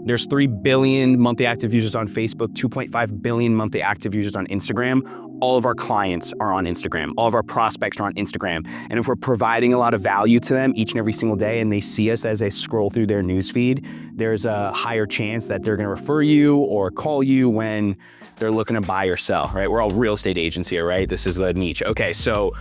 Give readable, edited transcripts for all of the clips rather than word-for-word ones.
There's 3 billion monthly active users on Facebook, 2.5 billion monthly active users on Instagram. All of our clients are on Instagram. All of our prospects are on Instagram. And if we're providing a lot of value to them each and every single day and they see us as they scroll through their newsfeed, there's a higher chance that they're gonna refer you or call you when they're looking to buy or sell, right? We're all real estate agents here, right? This is the niche. Okay, so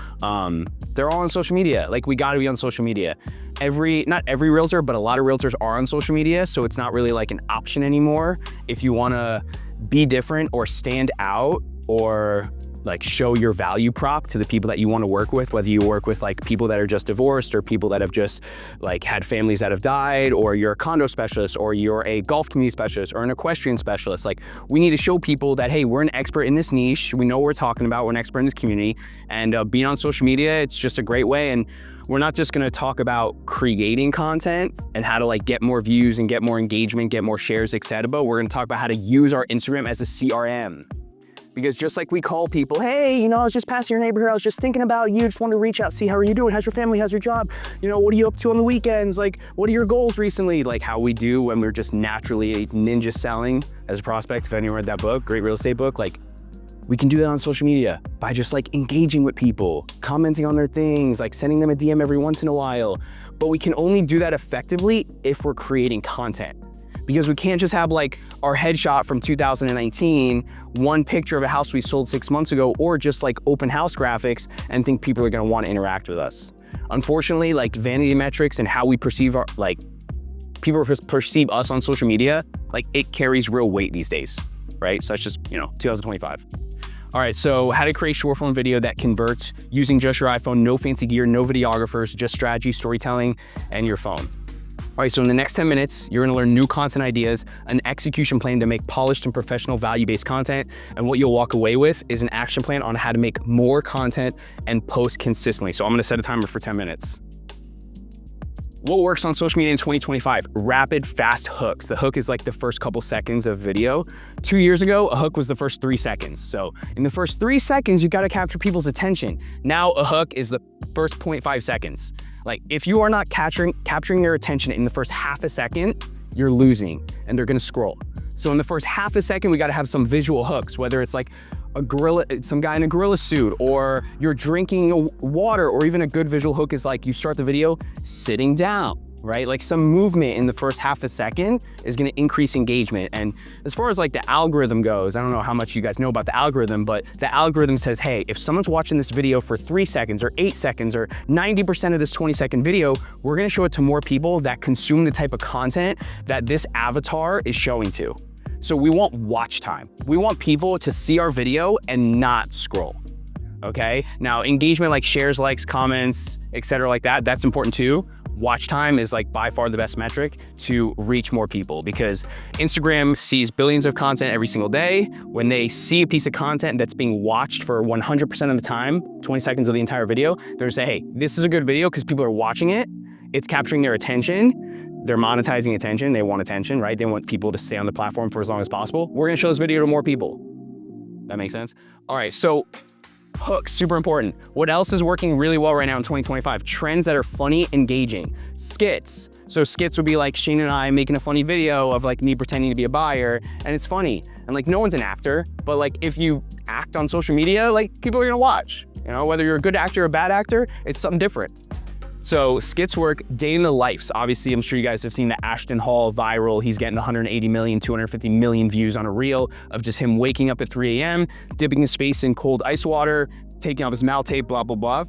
they're all on social media. Like, we gotta be on social media. Not every realtor, but a lot of realtors are on social media, so it's not really like an option anymore. If you wanna be different or stand out or like show your value prop to the people that you want to work with, whether you work with like people that are just divorced or people that have just like had families that have died, or you're a condo specialist, or you're a golf community specialist or an equestrian specialist. Like, we need to show people that, hey, we're an expert in this niche. We know what we're talking about. We're an expert in this community, and being on social media, it's just a great way. And we're not just going to talk about creating content and how to like get more views and get more engagement, get more shares, etc. We're going to talk about how to use our Instagram as a CRM. Because just like we call people, hey, you know, I was just passing your neighborhood, I was just thinking about you, just wanted to reach out, see how are you doing, how's your family, how's your job, you know, what are you up to on the weekends, like, what are your goals recently, like how we do when we're just naturally ninja selling as a prospect. If anyone read that book, great real estate book, like, we can do that on social media by just like engaging with people, commenting on their things, like sending them a DM every once in a while. But we can only do that effectively if we're creating content. Because we can't just have like our headshot from 2019, one picture of a house we sold 6 months ago, or just like open house graphics and think people are gonna want to interact with us. Unfortunately, like vanity metrics and how we perceive our, like people perceive us on social media, like it carries real weight these days, right? So that's just, you know, 2025. All right, so how to create short form video that converts using just your iPhone, no fancy gear, no videographers, just strategy, storytelling, and your phone. All right, so in the next 10 minutes, you're gonna learn new content ideas, an execution plan to make polished and professional value-based content, and what you'll walk away with is an action plan on how to make more content and post consistently. So I'm gonna set a timer for 10 minutes. What works on social media in 2025? Rapid, fast hooks. The hook is like the first couple seconds of video. 2 years ago, a hook was the first 3 seconds. So in the first 3 seconds, you gotta capture people's attention. Now a hook is the first 0.5 seconds. Like, if you are not capturing their attention in the first half a second, you're losing and they're gonna scroll. So in the first half a second, we gotta have some visual hooks, whether it's like a gorilla, some guy in a gorilla suit, or you're drinking water, or even a good visual hook is like you start the video sitting down, right? Like some movement in the first half a second is gonna increase engagement. And as far as like the algorithm goes, I don't know how much you guys know about the algorithm, but the algorithm says, hey, if someone's watching this video for 3 seconds or 8 seconds or 90% of this 20-second video, we're gonna show it to more people that consume the type of content that this avatar is showing to. So we want watch time. We want people to see our video and not scroll, okay? Now, engagement like shares, likes, comments, etc. like that, that's important too. Watch time is like by far the best metric to reach more people, because Instagram sees billions of content every single day. When they see a piece of content that's being watched for 100% of the time, 20 seconds of the entire video, they're gonna say, hey, this is a good video because people are watching it. It's capturing their attention. They're monetizing attention. They want attention, right? They want people to stay on the platform for as long as possible. We're gonna show this video to more people. That makes sense? All right, so hooks, super important. What else is working really well right now in 2025? Trends that are funny, engaging. Skits. So skits would be like Shane and I making a funny video of like me pretending to be a buyer, and it's funny. And like, no one's an actor, but like if you act on social media, like people are gonna watch. You know, whether you're a good actor or a bad actor, it's something different. So skits work. Day in the lives. Obviously, I'm sure you guys have seen the Ashton Hall viral. He's getting 180 million, 250 million views on a reel of just him waking up at 3 a.m., dipping his face in cold ice water, taking off his mouth tape, blah, blah, blah.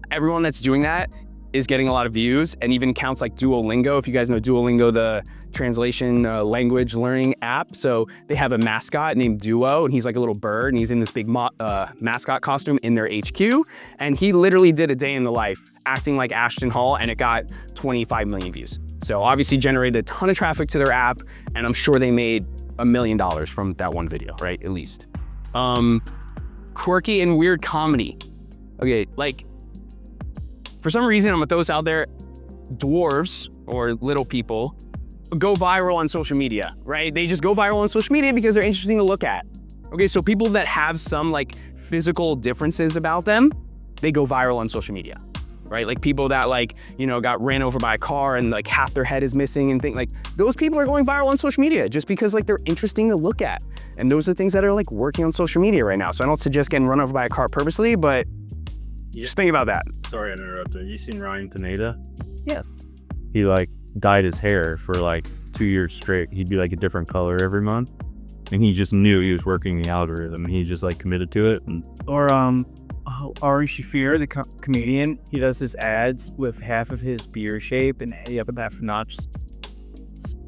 Everyone that's doing that is getting a lot of views, and even counts like Duolingo. If you guys know Duolingo, the translation language learning app. So they have a mascot named Duo, and he's like a little bird, and he's in this big mascot costume in their HQ. And he literally did a day in the life acting like Ashton Hall, and it got 25 million views. So obviously generated a ton of traffic to their app, and I'm sure they made $1 million from that one video, right? At least. Quirky and weird comedy. Okay, like, for some reason, I'm gonna throw this out there, dwarves or little people go viral on social media, right? They just go viral on social media because they're interesting to look at. Okay, so people that have some like physical differences about them, they go viral on social media, right? Like people that like, got ran over by a car and like half their head is missing and things like those people are going viral on social media just because like they're interesting to look at. And those are things that are like working on social media right now. So I don't suggest getting run over by a car purposely, but just think about that. Sorry to interrupt. Have you seen Ryan Pineda? Yes. He like dyed his hair for like 2 years straight. He'd be like a different color every month. And he just knew he was working the algorithm. He just like committed to it. Or Ari Shaffir, the comedian, he does his ads with half of his beard shape and the other half notch.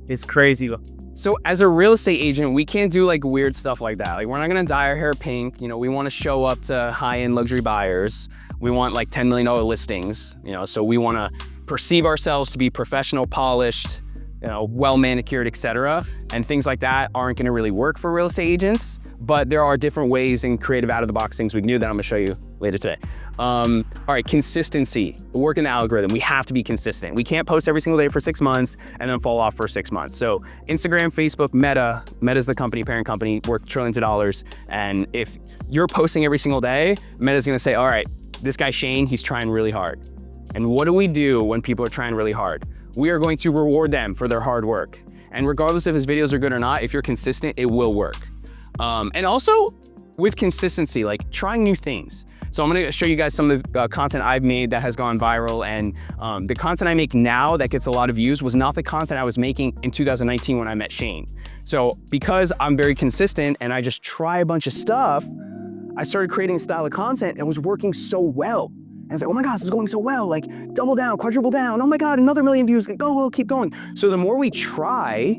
It's crazy. So as a real estate agent, we can't do like weird stuff like that. Like we're not gonna dye our hair pink. We want to show up to high-end luxury buyers. We want like $10 million listings. So we want to perceive ourselves to be professional, polished, well manicured, etc. And things like that aren't going to really work for real estate agents. But there are different ways and creative out-of-the-box things we can do that I'm going to show you later today. All right, consistency. Work in the algorithm. We have to be consistent. We can't post every single day for 6 months and then fall off for 6 months. So Instagram, Facebook, Meta's the company, parent company, worth trillions of dollars. And if you're posting every single day, Meta's going to say, all right, this guy Shane, he's trying really hard. And what do we do when people are trying really hard? We are going to reward them for their hard work. And regardless if his videos are good or not, if you're consistent, it will work. And also with consistency, like trying new things. So I'm gonna show you guys some of the content I've made that has gone viral. And the content I make now that gets a lot of views was not the content I was making in 2019 when I met Shane. So because I'm very consistent and I just try a bunch of stuff, I started creating a style of content and was working so well. And it's like, oh my God, this is going so well. Like double down, quadruple down. Oh my God, another 1 million views. Go, keep going. So the more we try,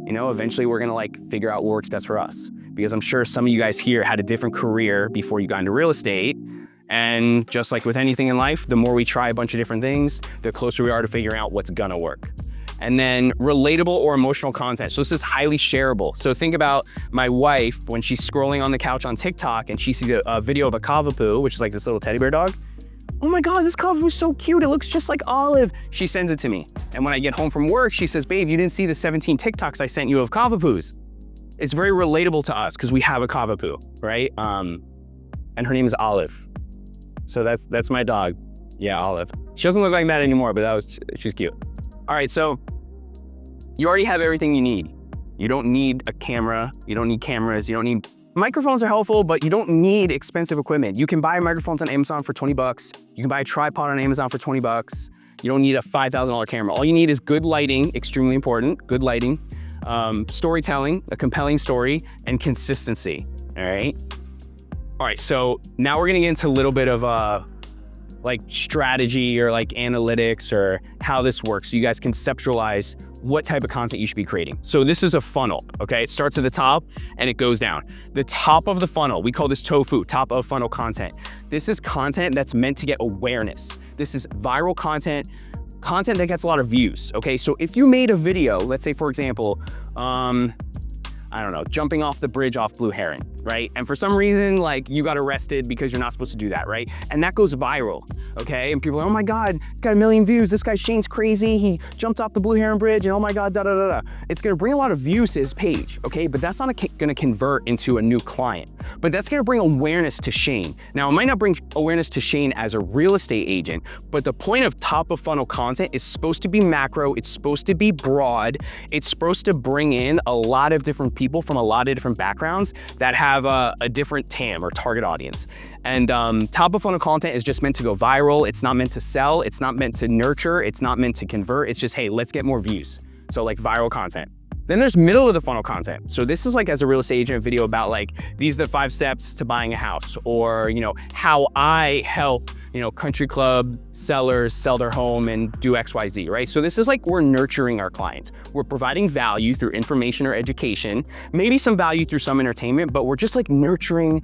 eventually we're gonna like figure out what works best for us. Because I'm sure some of you guys here had a different career before you got into real estate. And just like with anything in life, the more we try a bunch of different things, the closer we are to figuring out what's gonna work. And then relatable or emotional content. So this is highly shareable. So think about my wife when she's scrolling on the couch on TikTok and she sees a video of a Cavapoo, which is like this little teddy bear dog. Oh my God, this Cavapoo is so cute. It looks just like Olive. She sends it to me. And when I get home from work, she says, babe, you didn't see the 17 TikToks I sent you of Cavapoos. It's very relatable to us because we have a Cavapoo, right? And her name is Olive. So that's my dog. Yeah, Olive. She doesn't look like that anymore, but she's cute. All right, so you already have everything you need. You don't need a camera. You don't need cameras. You don't need microphones are helpful, but you don't need expensive equipment. You can buy microphones on Amazon for 20 bucks. You can buy a tripod on Amazon for 20 bucks. You don't need a $5,000 camera. All you need is good lighting, extremely important, good lighting, storytelling, a compelling story, and consistency, all right? All right, so now we're gonna get into a little bit of like strategy or like analytics or how this works so you guys conceptualize what type of content you should be creating. So this is a funnel, okay? It starts at the top and it goes down. The top of the funnel, we call this tofu, top of funnel content. This is content that's meant to get awareness. This is viral content that gets a lot of views, okay? So if you made a video, let's say for example, I don't know, jumping off the bridge off Blue Heron, right? And for some reason, like you got arrested because you're not supposed to do that, right? And that goes viral, okay? And people are, oh my God, got 1 million views. This guy Shane's crazy. He jumped off the Blue Heron Bridge and oh my God, da da da da. It's gonna bring a lot of views to his page, okay? But that's not gonna convert into a new client. But that's gonna bring awareness to Shane. Now, it might not bring awareness to Shane as a real estate agent, but the point of top of funnel content is supposed to be macro. It's supposed to be broad. It's supposed to bring in a lot of different people from a lot of different backgrounds that have a different TAM or target audience. And top of funnel content is just meant to go viral. It's not meant to sell. It's not meant to nurture. It's not meant to convert. It's just, hey, let's get more views. So like viral content. Then there's middle of the funnel content. So this is like as a real estate agent video about like, these are the 5 steps to buying a house or, how I help, country club sellers sell their home and do XYZ, right? So this is like we're nurturing our clients. We're providing value through information or education, maybe some value through some entertainment, but we're just like nurturing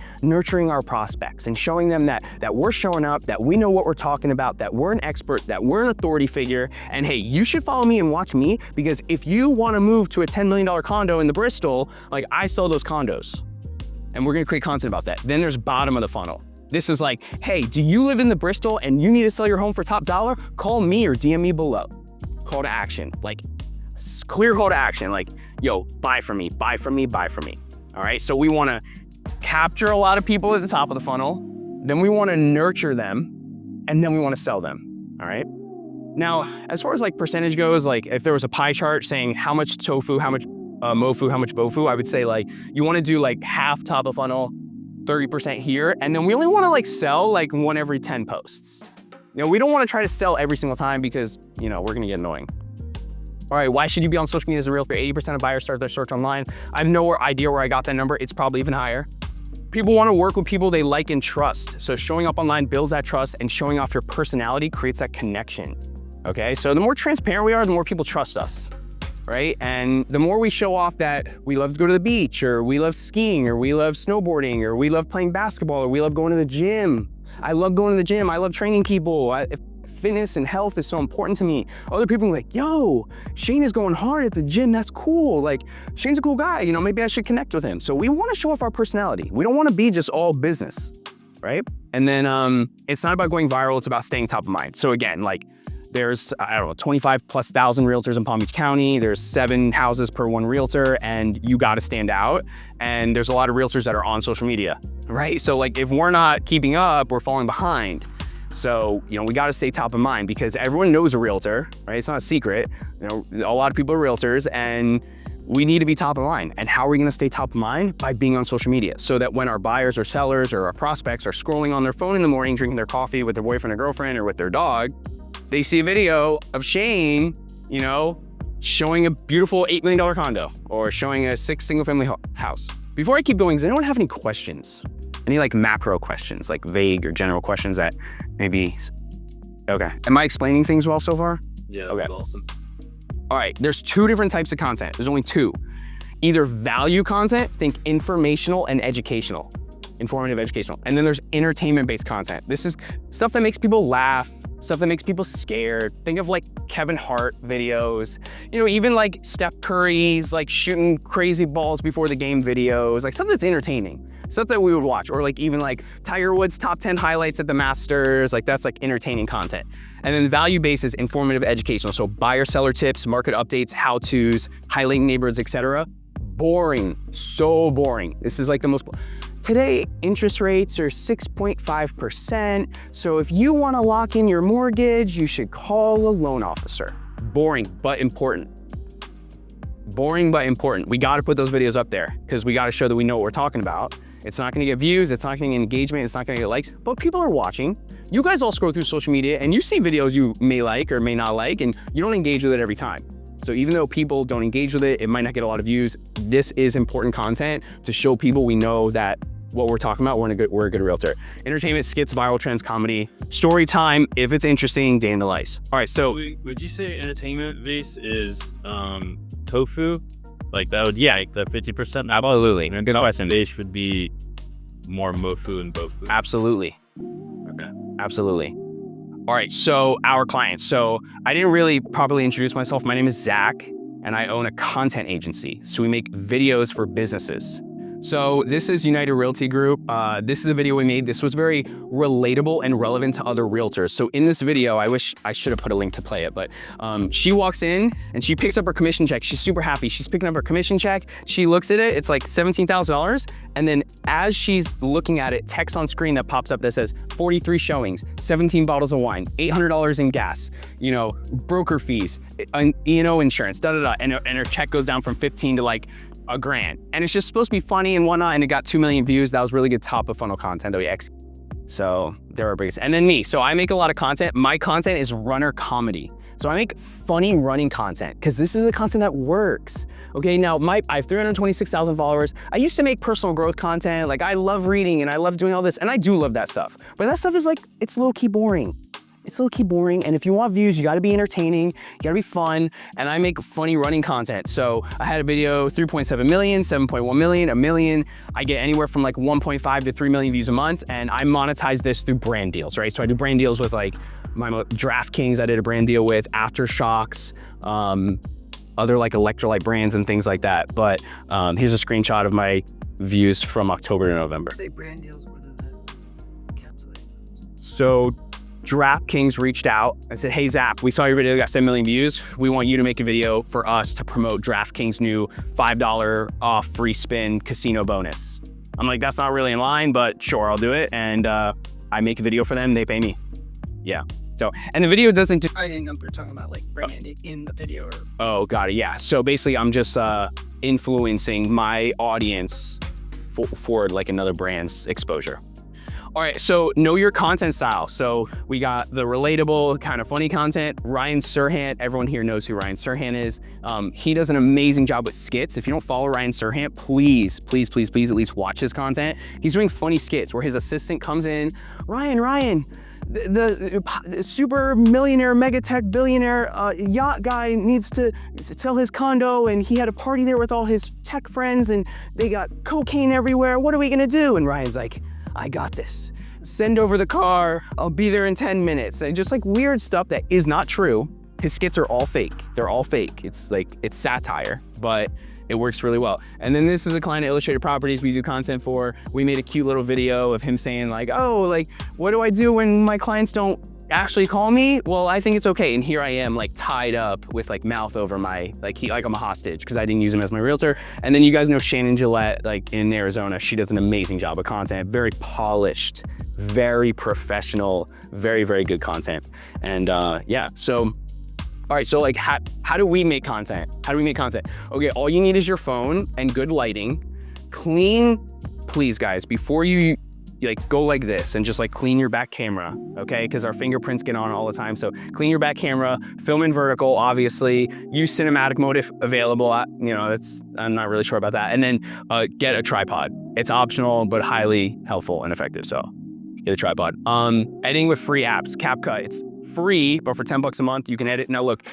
our prospects and showing them that we're showing up, that we know what we're talking about, that we're an expert, that we're an authority figure. And hey, you should follow me and watch me because if you want to move to a $10 million condo in the Bristol, like I sell those condos and we're going to create content about that. Then there's bottom of the funnel. This is like, hey, do you live in the Bristol and you need to sell your home for top dollar? Call me or DM me below. Call to action, like clear call to action, like, yo, buy from me, buy from me, buy from me. All right, so we wanna capture a lot of people at the top of the funnel, then we wanna nurture them, and then we wanna sell them. All right. Now, as far as like percentage goes, like if there was a pie chart saying how much tofu, how much mofu, how much bofu, I would say like you want to do like half top of funnel, 30% here, and then we only want to like sell like 1 every 10 posts. We don't want to try to sell every single time because, we're gonna get annoying. All right, why should you be on social media as a realtor? 80% of buyers start their search online. I have no idea where I got that number. It's probably even higher. People want to work with people they like and trust. So showing up online builds that trust, and showing off your personality creates that connection. Okay, so the more transparent we are, the more people trust us, right? And the more we show off that we love to go to the beach, or we love skiing, or we love snowboarding, or we love playing basketball, or we love going to the gym. I love going to the gym. I love training people. Fitness and health is so important to me. Other people are like, yo, Shane is going hard at the gym. That's cool. Like, Shane's a cool guy. Maybe I should connect with him. So we want to show off our personality. We don't want to be just all business, right? And then it's not about going viral. It's about staying top of mind. So again, like, there's, 25 plus thousand realtors in Palm Beach County. There's 7 houses per 1 realtor, and you got to stand out. And there's a lot of realtors that are on social media, right? So like, if we're not keeping up, we're falling behind. So, we got to stay top of mind because everyone knows a realtor, right? It's not a secret. A lot of people are realtors, and we need to be top of mind. And how are we going to stay top of mind? By being on social media, so that when our buyers or sellers or our prospects are scrolling on their phone in the morning, drinking their coffee with their boyfriend or girlfriend or with their dog, they see a video of Shane, showing a beautiful $8 million condo or showing a 6 single-family house. Before I keep going, does anyone have any questions? Any like macro questions, like vague or general questions that maybe, okay. Am I explaining things well so far? Yeah, okay. Awesome. All right, there's 2 different types of content. There's only 2. Either value content, think informational and educational, informative, educational. And then there's entertainment-based content. This is stuff that makes people laugh, stuff that makes people scared. Think of like Kevin Hart videos, even like Steph Curry's like shooting crazy balls before the game videos, like stuff that's entertaining, stuff that we would watch, or like even like Tiger Woods' top 10 highlights at the Masters, like that's like entertaining content. And then value-based is informative, educational. So buyer seller tips, market updates, how-tos, highlighting neighborhoods, etc. Boring, so boring. This is like the most, today, interest rates are 6.5%. So if you want to lock in your mortgage, you should call a loan officer. Boring, but important. Boring, but important. We got to put those videos up there because we got to show that we know what we're talking about. It's not going to get views. It's not going to get engagement. It's not going to get likes, but people are watching. You guys all scroll through social media and you see videos you may like or may not like, and you don't engage with it every time. So even though people don't engage with it, it might not get a lot of views. This is important content to show people we know that what we're talking about, we're a good realtor. Entertainment, skits, viral trends, comedy, story time, if it's interesting, day in the life. All right, so. Would you say entertainment base is tofu? Like that would, yeah, like the 50%? Absolutely. And a good question. Base would be more mofu and bofu. Absolutely. Okay. Absolutely. All right, so our clients. So I didn't really properly introduce myself. My name is Zach, and I own a content agency. So we make videos for businesses. So this is United Realty Group. This is a video we made. This was very relatable and relevant to other realtors. So in this video, I wish I should have put a link to play it, but she walks in and she picks up her commission check. She's super happy. She's picking up her commission check. She looks at it. It's like $17,000. And then as she's looking at it, text on screen that pops up that says 43 showings, 17 bottles of wine, $800 in gas, broker fees, E&O insurance, and her check goes down from 15 to like $1,000. And it's just supposed to be funny and whatnot, and it got 2 million views. That was really good top of funnel content that we So they're our biggest. And then me. So I make a lot of content. My content is runner comedy. So I make funny running content because this is the content that works. Okay, now I have 326,000 followers. I used to make personal growth content. Like I love reading and I love doing all this, and I do love that stuff. But that stuff is like, it's low-key boring. It's low-key boring, and if you want views, you gotta be entertaining, you gotta be fun, and I make funny running content. So I had a video, 3.7 million, 7.1 million, a million. I get anywhere from like 1.5 to 3 million views a month, and I monetize this through brand deals, right? So I do brand deals with like my DraftKings, I did a brand deal with, Aftershocks, other like electrolyte brands and things like that. But here's a screenshot of my views from October to November. Say brand deals, what does that encapsulate? So DraftKings reached out and said, hey, Zap, we saw your video, got 7 million views. We want you to make a video for us to promote DraftKings' new $5 off free spin casino bonus. I'm like, that's not really in line, but sure, I'll do it. And I make a video for them, they pay me. Yeah. So, and the video doesn't do, I didn't know we were talking about like bringing it in the video or oh, got it. Yeah. So basically I'm just influencing my audience for like another brand's exposure. All right, so know your content style. So we got the relatable, kind of funny content. Ryan Serhant, everyone here knows who Ryan Serhant is. He does an amazing job with skits. If you don't follow Ryan Serhant, please at least watch his content. He's doing funny skits where his assistant comes in, Ryan, the super millionaire, mega tech billionaire yacht guy needs to sell his condo, and he had a party there with all his tech friends and they got cocaine everywhere. What are we gonna do? And Ryan's like, I got this. Send over the car. I'll be there in 10 minutes. And just like weird stuff that is not true. His skits are all fake. They're all fake. It's like, it's satire, but it works really well. And then this is a client at Illustrated Properties we do content for. We made a cute little video of him saying like, oh, like, what do I do when my clients don't actually call me? Well, I think it's okay. And here I am like tied up with like mouth over my, like I'm a hostage because I didn't use him as my realtor. And then you guys know Shannon Gillette, like in Arizona, she does an amazing job of content, very polished, very professional, very, very good content. And yeah, so, all right, so like how do we make content? How do we make content? Okay, all you need is your phone and good lighting. Clean, please guys, before you like go like this and just like clean your back camera, okay? Because our fingerprints get on all the time. So clean your back camera, film in vertical, obviously. Use cinematic mode if available. You know, I'm not really sure about that. And then get a tripod. It's optional, but highly helpful and effective. So get a tripod. Editing with free apps, CapCut. It's free, but for 10 bucks a month, you can edit. Now look,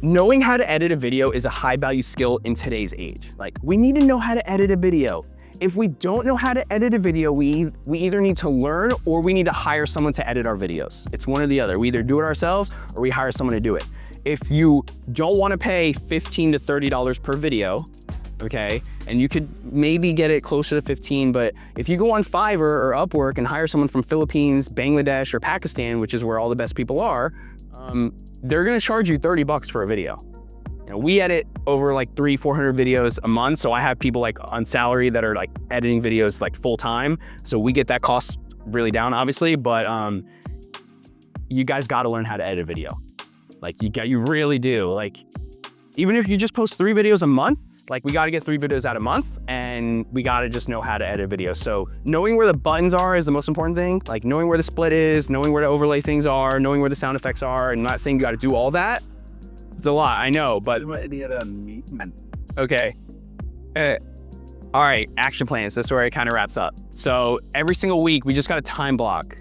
knowing how to edit a video is a high value skill in today's age. Like we need to know how to edit a video. If we don't know how to edit a video, we either need to learn or we need to hire someone to edit our videos. It's one or the other. We either do it ourselves or we hire someone to do it. If you don't want to pay $15 to $30 per video, okay, and you could maybe get it closer to 15, but if you go on Fiverr or Upwork and hire someone from Philippines, Bangladesh, or Pakistan, which is where all the best people are, they're gonna charge you 30 bucks for a video. You know, we edit over like 300-400 videos a month. So I have people like on salary that are like editing videos like full time. So we get that cost really down obviously, but you guys got to learn how to edit a video. Like you really do. Like, even if you just post 3 videos a month, like we got to get 3 videos out a month and we got to just know how to edit videos. So knowing where the buttons are is the most important thing. Like knowing where the split is, knowing where to overlay things are, knowing where the sound effects are, and not saying you got to do all that. It's a lot, I know, but okay. All right, action plans. That's where it kind of wraps up. So every single week, we just got a time block.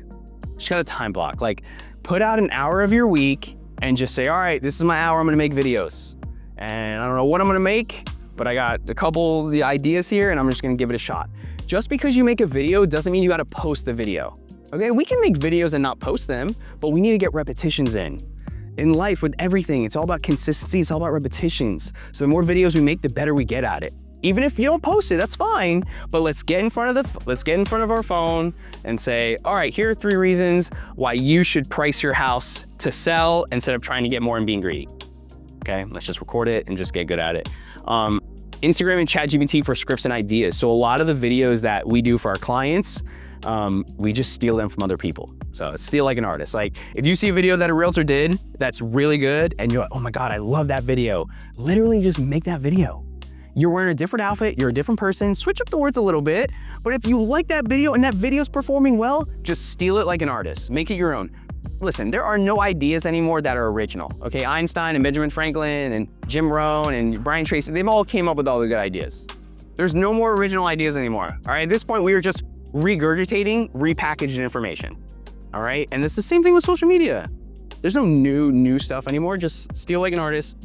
Like put out an hour of your week and just say, all right, this is my hour, I'm gonna make videos. And I don't know what I'm gonna make, but I got a couple of the ideas here and I'm just gonna give it a shot. Just because you make a video doesn't mean you gotta post the video. Okay, we can make videos and not post them, but we need to get repetitions in. In life, with everything, it's all about consistency, it's all about repetitions. So the more videos we make, the better we get at it. Even if you don't post it, that's fine, but let's get in front of our phone and say, all right, here are 3 reasons why you should price your house to sell instead of trying to get more and being greedy. Okay, let's just record it and just get good at it. Instagram and ChatGPT for scripts and ideas. So a lot of the videos that we do for our clients, we just steal them from other people. So steal like an artist. Like if you see a video that a realtor did that's really good and you're like, oh my God, I love that video. Literally just make that video. You're wearing a different outfit, you're a different person, switch up the words a little bit. But if you like that video and that video's performing well, just steal it like an artist, make it your own. Listen, there are no ideas anymore that are original. Okay, Einstein and Benjamin Franklin and Jim Rohn and Brian Tracy, they've all came up with all the good ideas. There's no more original ideas anymore. All right, at this point, we are just regurgitating repackaged information. All right, and it's the same thing with social media. There's no new stuff anymore. Just steal like an artist,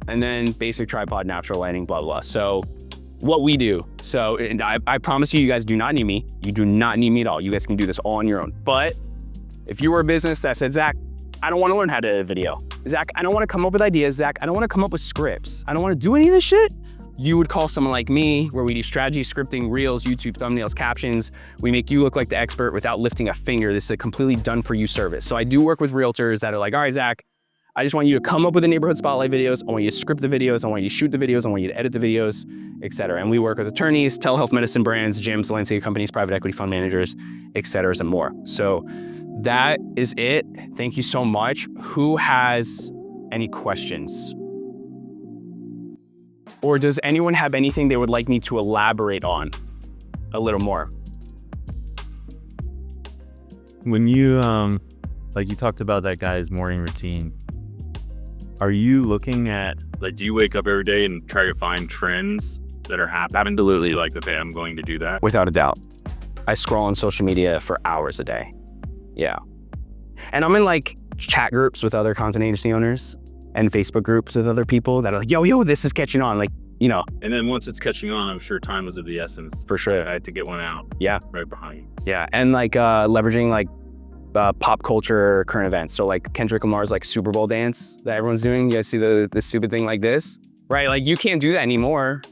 and then basic tripod, natural lighting, blah blah. So, what we do. So, and I promise you, you guys do not need me. You do not need me at all. You guys can do this all on your own. But if you were a business that said, Zach, I don't want to learn how to edit a video. Zach, I don't want to come up with ideas. Zach, I don't want to come up with scripts. I don't want to do any of this shit. You would call someone like me, where we do strategy, scripting, reels, YouTube thumbnails, captions. We make you look like the expert without lifting a finger. This is a completely done for you service. So I do work with realtors that are like, all right, Zach, I just want you to come up with the neighborhood spotlight videos. I want you to script the videos. I want you to shoot the videos. I want you to edit the videos, etc. And we work with attorneys, telehealth medicine brands, gyms, landscape companies, private equity fund managers, etc. and more. So that is it. Thank you so much. Who has any questions? Or does anyone have anything they would like me to elaborate on a little more? When you like you talked about that guy's morning routine, are you looking at, like, do you wake up every day and try to find trends that are happening? Absolutely, like, okay, I'm going to do that. Without a doubt. I scroll on social media for hours a day. Yeah. And I'm in like chat groups with other content agency owners and Facebook groups with other people that are like, yo, this is catching on. Like, you know. And then once it's catching on, I'm sure time was of the essence. For sure. I had to get one out. Yeah. Right behind you. Yeah. And like leveraging like pop culture current events. So like Kendrick Lamar's like Super Bowl dance that everyone's doing. You guys see the stupid thing like this? Right? Like you can't do that anymore.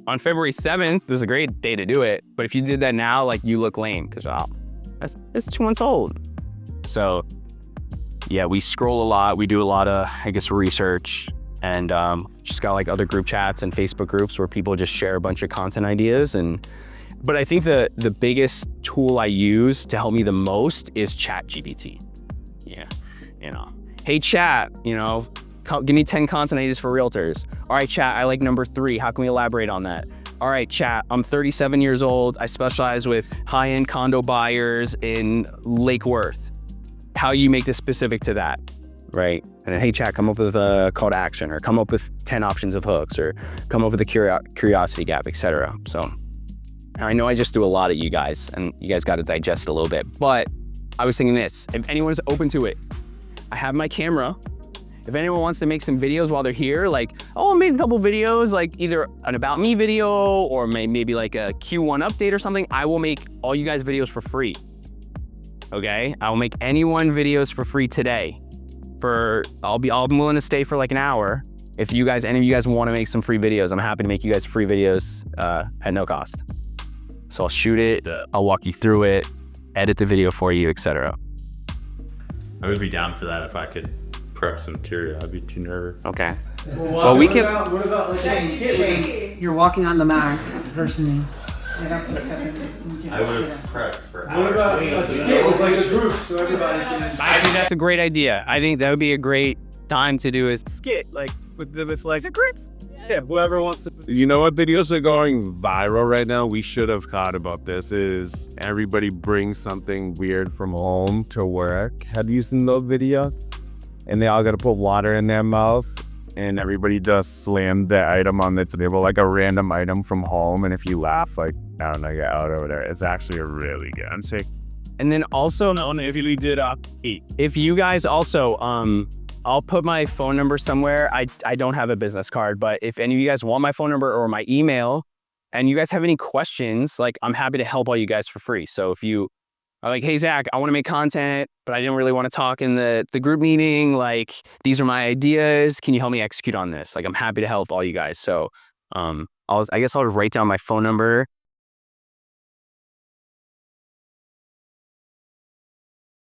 On February 7th, it was a great day to do it. But if you did that now, like you look lame because it's 2 months old. So yeah, we scroll a lot. We do a lot of, I guess, research, and just got like other group chats and Facebook groups where people just share a bunch of content ideas. But I think the biggest tool I use to help me the most is ChatGPT. Yeah, you know, hey chat, you know, give me 10 content ideas for realtors. All right, chat, I like number 3. How can we elaborate on that? All right, chat, I'm 37 years old. I specialize with high-end condo buyers in Lake Worth. How you make this specific to that, right? And then, hey, chat, come up with a call to action, or come up with 10 options of hooks, or come up with a curiosity gap, etc. So I know I just do a lot of you guys, and you guys got to digest it a little bit. But I was thinking this, if anyone's open to it, I have my camera. If anyone wants to make some videos while they're here, like, oh, I'll make a couple videos, like either an about me video or maybe like a Q1 update or something, I will make all you guys videos for free. Okay, I will make anyone videos for free today. I'll be willing to stay for like an hour. If any of you guys want to make some free videos, I'm happy to make you guys free videos at no cost. So I'll shoot it, I'll walk you through it, edit the video for you, etc. I would be down for that if I could prep some material. I'd be too nervous. Okay. Well, we can. What about like a skit? You're walking on the mat personally. Get up in a second. I would have prepped for hours. What about a skit with like a group so everybody can? I think that's a great idea. I think that would be a great time to do a Skit like with like the groups. Yeah, whoever wants to. You know what videos are going viral right now? We should have thought about this. Is everybody brings something weird from home to work? Have you seen those videos? And they all got to put water in their mouth, and everybody just slam the item on the table, like a random item from home. And if you laugh, like, I don't know, you're out over there. It's actually a really good. I'm sick. And then also, If you did if you guys also, I'll put my phone number somewhere. I don't have a business card, but if any of you guys want my phone number or my email, and you guys have any questions, like, I'm happy to help all you guys for free. So if you are like, hey, Zach, I want to make content, but I didn't really want to talk in the group meeting. Like, these are my ideas. Can you help me execute on this? Like, I'm happy to help all you guys. So I guess I'll write down my phone number